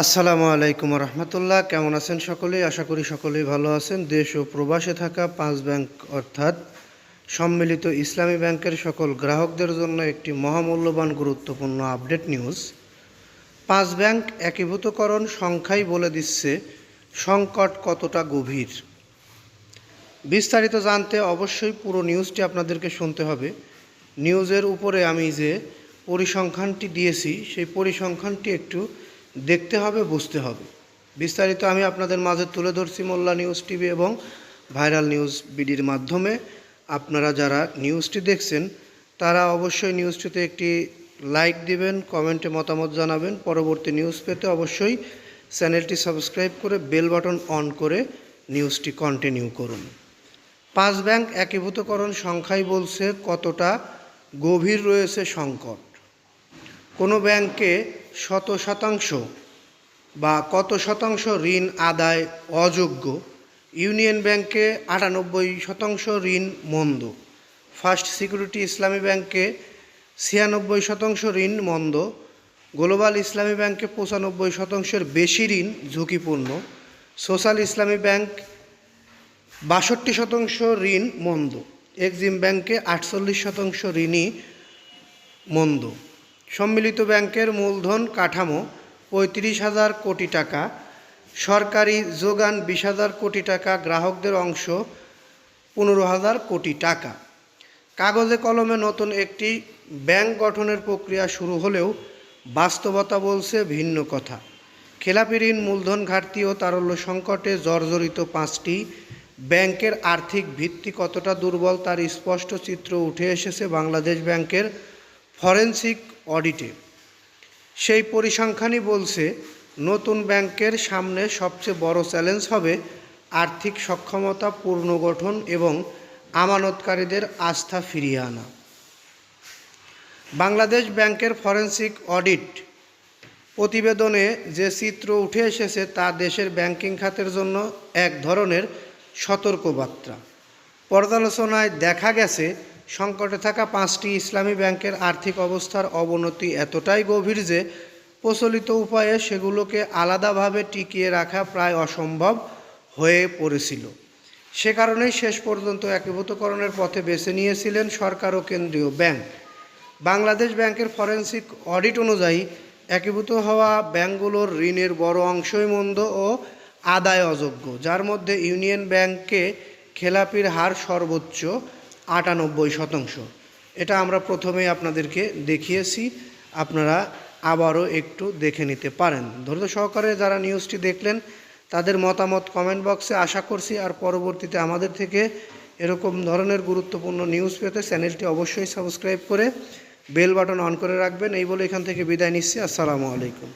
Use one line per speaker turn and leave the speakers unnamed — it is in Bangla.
আসসালামু আলাইকুম রহমতুল্লাহ। কেমন আছেন সকলেই? আশা করি সকলেই ভালো আছেন। দেশ ও প্রবাসে থাকা 5 ব্যাংক অর্থাৎ সম্মিলিত ইসলামী ব্যাংকের সকল গ্রাহকদের জন্য একটি মহামূল্যবান গুরুত্বপূর্ণ আপডেট নিউজ। 5 ব্যাংক একীভূতকরণ সংখ্যাই বলে দিচ্ছে সংকট কতটা গভীর। বিস্তারিত জানতে অবশ্যই পুরো নিউজটি আপনাদেরকে শুনতে হবে। নিউজের উপরে আমি যে পরিসংখ্যানটি দিয়েছি সেই পরিসংখ্যানটি একটু দেখতে হবে, বুঝতে হবে। বিস্তারিত আমি আপনাদের মাঝে তুলে ধরছি মোল্লা নিউজ টিভি এবং ভাইরাল নিউজ বিডির মাধ্যমে। আপনারা যারা নিউজটি দেখছেন তারা অবশ্যই নিউজটিতে একটি লাইক দিবেন, কমেন্টে মতামত জানাবেন। পরবর্তী নিউজ পেতে অবশ্যই চ্যানেলটি সাবস্ক্রাইব করে বেল বাটন অন করে নিউজটি কন্টিনিউ করুন। 5 ব্যাংক একীভূতকরণ সংখ্যাই বলছে কতটা গভীর রয়েছে সংকট। কোনো ব্যাংকে 100% বা কত শতাংশ ঋণ আদায় অযোগ্য। ইউনিয়ন ব্যাংকে 98% ঋণ মন্দ। ফার্স্ট সিকিউরিটি ইসলামী ব্যাংকে 96% ঋণ মন্দ। গ্লোবাল ইসলামী ব্যাংকে 95%-এর বেশি ঋণ ঝুঁকিপূর্ণ। সোশ্যাল ইসলামী ব্যাংক 62% ঋণ মন্দ। এক্সিম ব্যাংকে 48% ঋণই মন্দ। সম্মিলিত ব্যাংকের মূলধন কাঠামো 35,000 কোটি টাকা, সরকারি যোগান 20,000 কোটি টাকা, গ্রাহকদের অংশ 15,000 কোটি টাকা। কাগজে কলমে নতুন একটি ব্যাংক গঠনের প্রক্রিয়া শুরু হলেও বাস্তবতা বলছে ভিন্ন কথা। খেলাপি ঋণ, মূলধন ঘাটতি ও তারল্য সংকটে জর্জরিত 5টি ব্যাংকের আর্থিক ভিত্তি কতটা দুর্বল তার স্পষ্ট চিত্র উঠে এসেছে বাংলাদেশ ব্যাংকের ফরেনসিক অডিটে। সেই পরিসংখ্যানই বলছে নতুন ব্যাংকের সামনে সবচেয়ে বড় চ্যালেঞ্জ হবে আর্থিক সক্ষমতা পুনর্গঠন এবং আমানতকারীদের আস্থা ফিরিয়ে আনা। বাংলাদেশ ব্যাংকের ফরেনসিক অডিট প্রতিবেদনে যে চিত্র উঠে এসেছে তা দেশের ব্যাংকিং খাতের জন্য এক ধরনের সতর্কবার্তা। পর্যালোচনায় দেখা গেছে সংকটে থাকা 5টি ইসলামী ব্যাংকের আর্থিক অবস্থার অবনতি এতটাই গভীর যে প্রচলিত উপায়ে সেগুলোকে আলাদাভাবে টিকিয়ে রাখা প্রায় অসম্ভব হয়ে পড়েছিল। সে কারণেই শেষ পর্যন্ত একীভূতকরণের পথে বেছে নিয়েছিলেন সরকার ও কেন্দ্রীয় ব্যাংক। বাংলাদেশ ব্যাংকের ফরেনসিক অডিট অনুযায়ী একীভূত হওয়া ব্যাংকগুলোর ঋণের বড় অংশই মন্দ ও আদায় অযোগ্য, যার মধ্যে ইউনিয়ন ব্যাংকে খেলাপির হার সর্বোচ্চ 98%। এটা আমরা প্রথমেই আপনাদেরকে দেখিয়েছি, আপনারা আবারও একটু দেখে নিতে পারেন। ধৈর্য সহকারে যারা নিউজটি দেখলেন তাদের মতামত কমেন্ট বক্সে আশা করছি। আর পরবর্তীতে আমাদের থেকে এরকম ধরনের গুরুত্বপূর্ণ নিউজ পেতে চ্যানেলটি অবশ্যই সাবস্ক্রাইব করে বেল বাটন অন করে রাখবেন। এই বলে এখান থেকে বিদায় নিচ্ছি। আসসালামু আলাইকুম।